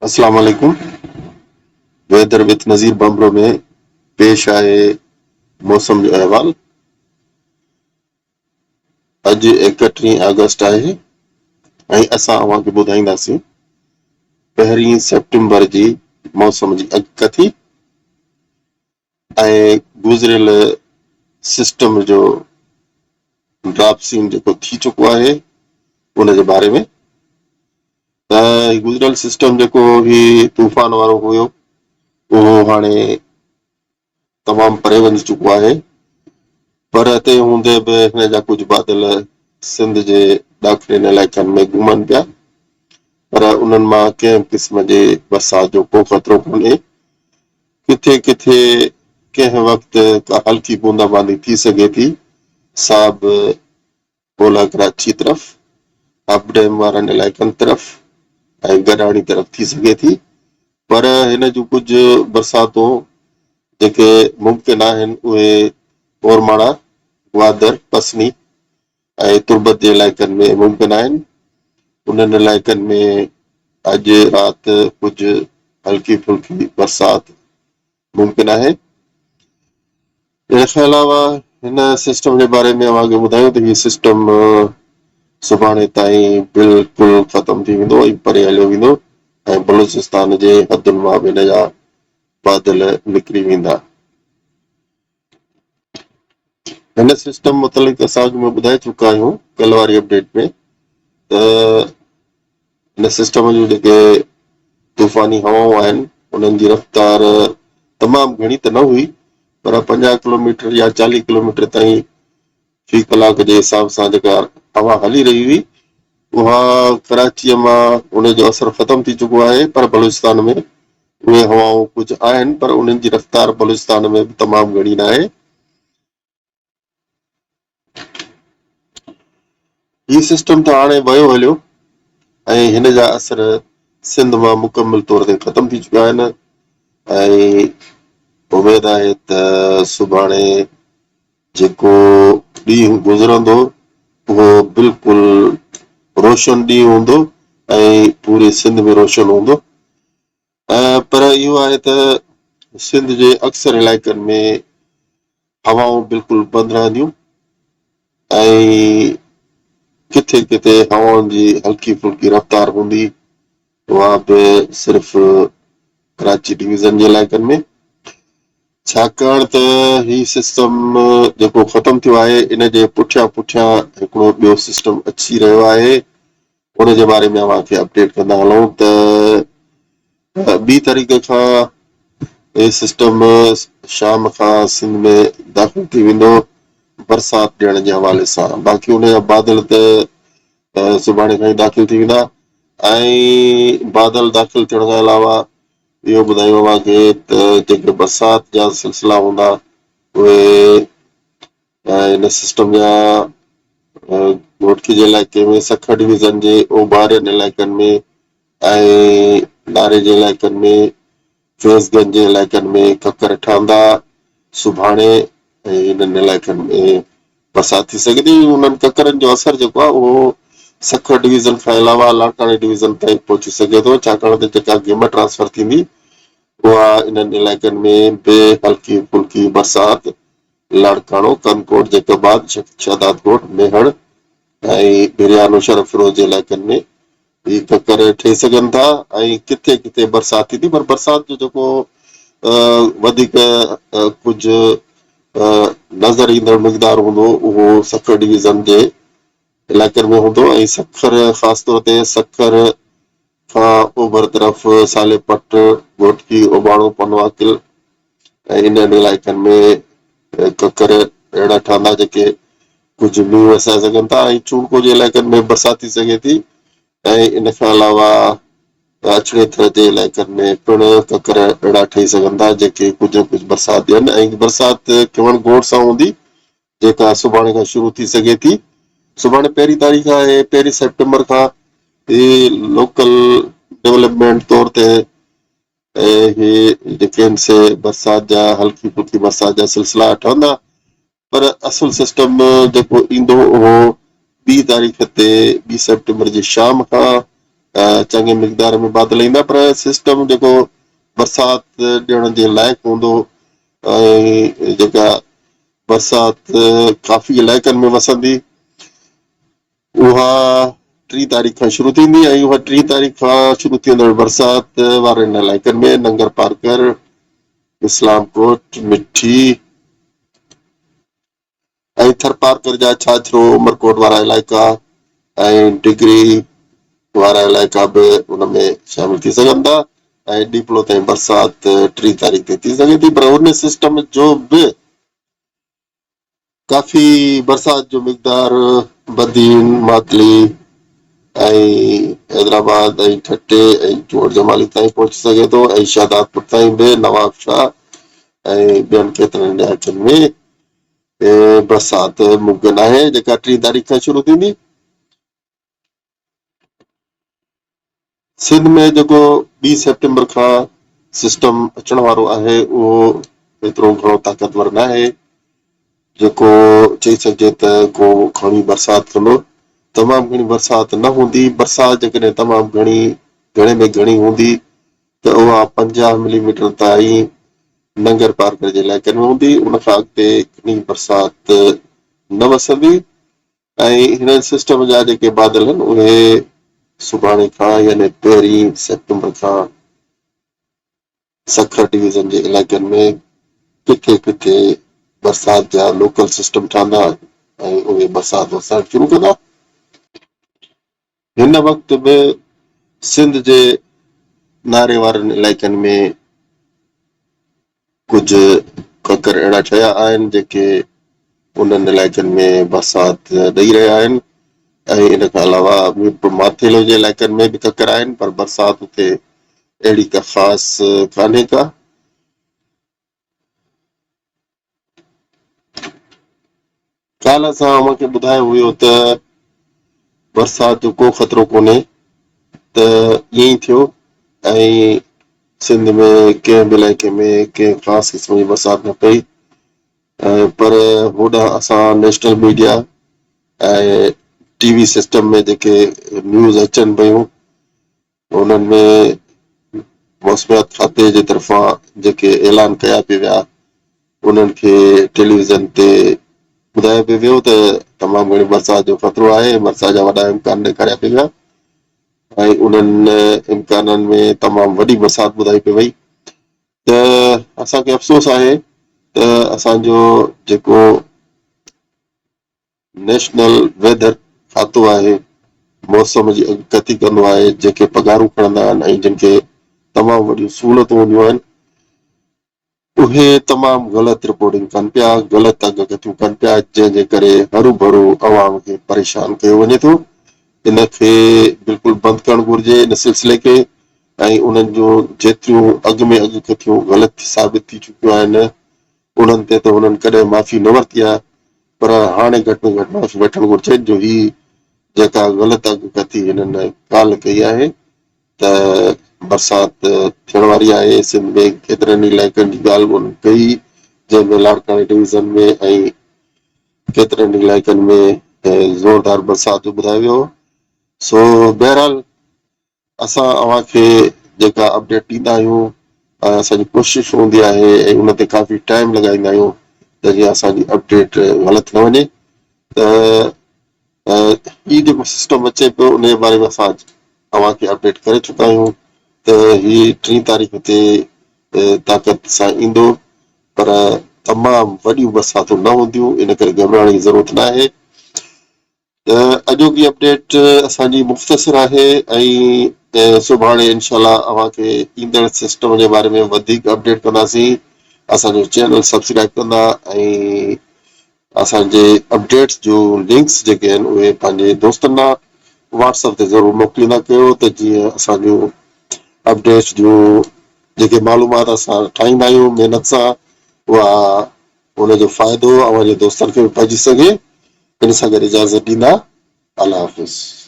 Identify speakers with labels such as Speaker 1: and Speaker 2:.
Speaker 1: अस्सलाम वालेकुम। Weather with नज़ीर बम्बरो में पेश आहे मौसम जो अहवाल। अॼु 31 अगस्त आहे ऐं असां अव्हांखे ॿुधाईंदासीं 1 सेप्टेम्बर जी मौसम जी अॻकथी ऐं गुज़िरियल सिस्टम जो ड्राप सीन जेको थी चुको आहे उन जे बारे में। गुज़िरियल सिस्टम जेको ही तूफ़ान वारो हुयो उहो हाणे तमामु परे वञी चुको आहे, पर हिते हूंदे बि हिन जा कुझु बादल सिंध जे ॾाखिणियुनि इलाइक़नि में घुमनि पिया, पर उन्हनि मां कंहिं क़िस्म जे बरसाति जो को ख़तरो कोन्हे। किथे किथे कंहिं वक़्तु का हल्की बूंदाबांदी थी सघे थी, सा बि ओलह कराची तरफ़, अपडेम वारनि इलाइक़नि तरफ़ ऐं गॾाणी तरफ़ थी सघे थी, पर हिन जूं कुझु बरसातूं जेके मुमकिन आहिनि उहे ओरमाड़ा, ग्वादर, पसनी ऐं तुर्बत जे इलाइक़नि में मुमकिन आहिनि। उन्हनि इलाइक़नि में अॼु राति कुझु हल्की फुल्की बरसाति मुमकिन आहे। इनखे अलावा हिन सिस्टम जे बारे में अव्हांखे ॿुधायूं त हीउ सिस्टम सुभाणे ताईं बिल्कुलु ख़तम थी वेंदो ऐं परे हलियो वेंदो ऐं बलूचिस्तान जे हदुनि मां बि हिन जा बादल निकिरी वेंदा। हिन सिस्टम मुतलिक़ असां में ॿुधाए चुका आहियूं कल वारी अपडेट में त हिन सिस्टम जूं जेके तूफ़ानी हवाऊं आहिनि उन्हनि जी रफ़्तार तमामु घणी त न हुई, पर 50 किलोमीटर या 40 किलोमीटर ताईं फी कलाक जे हिसाब सां जेका हवा हली रही हुई उहा कराचीअ मां उन जो असरु ख़तम थी चुको आहे, पर बलूचिस्तान में उहे हवाऊं कुझु आहिनि, पर उन्हनि जी रफ़्तार बलूचिस्तान में बि तमामु घणी न आहे। हीउ सिस्टम त हाणे वयो हलियो ऐं हिन जा असर सिंध मां मुकमल तौर ते ख़तम थी चुका आहिनि ऐं उमेद आहे त सुभाणे जेको ॾींहुं गुज़रंदो उहो बिल्कुलु रोशन ॾींहुं हूंदो ऐं पूरे सिंध में रोशन हूंदो। पर इहो आहे त सिंध जे अक्सर इलाइक़नि में हवाऊं बिल्कुलु बंदि रहंदियूं ऐं किथे किथे हवाउनि जी हल्की फुल्की रफ़्तार हूंदी, उहा बि सिर्फ़ कराची डिवीज़न जे इलाइक़नि में। छाकाणि त हीउ सिस्टम जेको ख़तम थियो आहे इन जे पुठियां पुठियां हिकिड़ो ॿियो सिस्टम अची रहियो आहे, उन जे बारे में अव्हांखे अपडेट कंदा हलूं त 2 तारीख़ खां हे सिस्टम शाम खां सिंध में दाख़िल थी वेंदो बरसाति ॾियण जे हवाले सां। बाक़ी उन जा बादल त सुभाणे खां ई दाख़िल थी वेंदा ऐं बादल दाख़िल थियण खां अलावा इहो ॿुधायूं अव्हांखे त जेके बरसाति जा सिलसिला हूंदा उहे हिन सिस्टम जा घोटकी जे इलाइक़े में, सखर डिवीज़न जे ओभारियुनि इलाइक़नि में ऐं नारे जे इलाइक़नि में, फैज़गंज जे इलाइक़नि में ककर ठहंदा सुभाणे ऐं हिननि इलाइक़नि में बरसाति थी सघे थी। उन्हनि ककरनि जो असरु जेको आहे उहो सखर डिवीज़न खां अलावा लाड़काणे डिवीज़न ताईं पहुची सघे थो, छाकाणि त जेका गेम ट्रांसफर थींदी उहा इन्हनि इलाइक़नि में बि हल्की फुल्की बरसाति लाड़काणो, कनकोट, जैकबाद, शहदादकोट, मेहड़ ऐं बिरयानो, शरफ फिरोज जे इलाइक़नि में ही ककर ठही सघनि था ऐं किथे किथे बरसाति थींदी, पर बरसाति जो जेको वधीक कुझु नज़र ईंदड़ मिक़दार हूंदो उहो सखर डिवीज़न जे इलाइक़नि में हूंदो ऐं सखर ख़ासि तौर ते सखर खां ओभर तरफ़ सालेपट, घोटकी, ओबाणो, पनवाकिल ऐं इन्हनि इलाइक़नि में ककर अहिड़ा ठहंदा जेके कुझु मींहुं वसाए सघनि था ऐं चूड़को जे इलाइक़नि में बरसाति थी सघे थी ऐं इन खां अलावा अछड़े थर जे इलाइक़नि में पिणु ककर अहिड़ा ठही सघनि था जेके कुझु बरसाति ॾियनि ऐं बरसाति किवण गोड़ सां हूंदी जेका सुभाणे खां शुरू थी सघे थी। सुभाणे 1 तारीख़ आहे, 1 सेप्टेम्बर खां ही लोकल डेवलपमेंट तौर ते हे जेके आहिनि से बरसाति जा हल्की फुल्की बरसाति जा सिलसिला ठहंदा, पर असुल सिस्टम जेको ईंदो उहो 2 तारीख़ ते 2 सेप्टेम्बर जी शाम खां चङे मिक़दार में बादल ईंदा, पर सिस्टम जेको बरसाति ॾियण जे लाइक़ु हूंदो ऐं जेका बरसाति काफ़ी इलाइक़नि में वसंदी, उहा 3 तारीख़ खां शुरू थींदी ऐं उहा 3 तारीख़ खां शुरू थींदड़ बरसाति वारनि इलाइक़नि में नंगर पार्कर, इस्लामकोट, मिठी ऐं थरपारकर जा छाछरो, उमरकोट वारा इलाइक़ा ऐं डिगरी वारा इलाइक़ा बि उन में शामिल थी सघनि था ऐं ॾीपलो ताईं बरसाति 3 तारीख़ ते थी सघे थी। पर उन सिस्टम जो बि काफ़ी बरसाति जो मिक़दार बदीन, मातली ऐं हैदराबाद ऐं ठटे ऐं चोर जमाली ताईं पहुची सघे थो ऐं शादातपुर ताईं बि नवाब शाह ऐं ॿियनि केतिरनि इलाइक़नि में बरसाति मुमकिन आहे, जेका 3 तारीख़ खां शुरू थींदी। सिंध में जेको 2 सेप्टेम्बर खां सिस्टम अचण वारो आहे, उहो एतिरो घणो ताक़तवर न आहे जेको चई सघिजे त को घणी बरसाति कंदो। तमामु घणी बरसाति न हूंदी। बरसाति जेकॾहिं तमामु घणे में घणी हूंदी त उहा 50 मिलीमीटर ताईं नंगर पार्कर जे इलाइक़नि में हूंदी। उन खां अॻिते घणी बरसाति न वसंदी ऐं हिन सिस्टम जा जेके बादल आहिनि उहे सुभाणे खां यानी 1 सेप्टेम्बर खां सखर डिवीज़न जे इलाइक़नि में किथे किथे बरसाति जा लोकल सिस्टम ठहंदा ऐं उहे बरसाति वसणु शुरू कंदा। हिन वक़्तु बि सिंध जे नारे वारनि इलाइक़नि में कुझु ककर अहिड़ा ठहिया आहिनि जेके उन्हनि इलाइक़नि में बरसाति ॾेई रहिया आहिनि ऐं इन खां अलावा माथेलो जे इलाइक़नि में बि ककर आहिनि, पर बरसाति उते अहिड़ी का ख़ासि कान्हे का। काल्ह असां अव्हांखे ॿुधायो हुयो त बरसाति जो को ख़तरो कोन्हे, त ईअं ई थियो ऐं सिंध में कंहिं बि इलाइक़े में कंहिं ख़ासि क़िस्म जी बरसाति न पई, पर होॾां असां नेशनल मीडिया ऐं टीवी सिस्टम में जेके न्यूज़ अचनि पियूं उन्हनि में मौसमियात खाते जे तरफ़ां जेके ऐलान कया पिया विया उन्हनि खे टेलीविज़न ते ॿुधायो पियो वियो त तमामु घणी बरसाति जो ख़तरो आहे, बरसाति जा वॾा इम्कान ॾेखारिया पिया विया ऐं उन्हनि इम्काननि में तमामु वॾी बरसाति ॿुधाई पई वई। त असांखे अफ़सोस आहे त असांजो जेको नेशनल वेदर खातो आहे, मौसम जी अॻकथी कंदो आहे, जेके पगारूं खणंदा आहिनि ऐं जिन खे तमामु वॾियूं सहूलियतूं हूंदियूं आहिनि, उहे तमामु ग़लति रिपोर्टिंग कनि पिया, ग़लति अॻकथियूं कनि पिया, जंहिंजे करे हरू भरू अवाम खे परेशान कयो वञे थो। इन खे बिल्कुलु बंदि करणु घुरिजे इन सिलसिले खे ऐं उन्हनि जूं जेतिरियूं अॻु में अॻकथियूं ग़लति साबित थी चुकियूं आहिनि उन्हनि ते त उन्हनि कॾहिं माफ़ी न वरिती आहे, पर हाणे घटि में घटि माफ़ी वठणु घुरिजे। जो ही जेका ग़लति अॻकथी हिननि काल्ह कई आहे त बरसाति थियण वारी आहे, सिंध में केतिरनि इलाइक़नि जी ॻाल्हि उन्हनि कई, जंहिंमें लाड़काणे डिवीज़न में ऐं केतिरनि इलाइक़नि में ज़ोरदार बरसाति जो ॿुधायो वियो। सो बहरहाल असां अव्हांखे जेका अपडेट ॾींदा आहियूं, असांजी कोशिश हूंदी आहे ऐं उन ते काफ़ी टाइम लॻाईंदा आहियूं त जीअं असांजी अपडेट ग़लति न वञे। त ही जेको सिस्टम अचे पियो उन जे बारे में असां अव्हांखे अपडेट करे चुका आहियूं त ही 3 तारीख़ ते ताक़त सां ईंदो, पर तमामु वॾियूं बरसातूं न हूंदियूं, इन करे घबराइण जी ज़रूरत न आहे। अॼोकी अपडेट असांजी मुख़्तसिर आहे ऐं सुभाणे इनशाला अव्हांखे ईंदड़ सिस्टम जे बारे में वधीक अपडेट कंदासीं। असांजो चैनल सब्सक्राइब कंदा ऐं असांजे अपडेट्स जूं लिंक्स जेके आहिनि उहे पंहिंजे दोस्तनि लाइ व्हाट्सएप ते ज़रूरु मोकिलींदा कयो, त जीअं असांजूं अपडेट्स जूं जेके मालूमात असां ठाहींदा आहियूं महिनत सां, उहा उनजो फ़ाइदो अव्हांजे दोस्तनि खे बि पइजी सघे। इन सां गॾु इजाज़त ॾींदा। अल्लाह हाफ़िज़।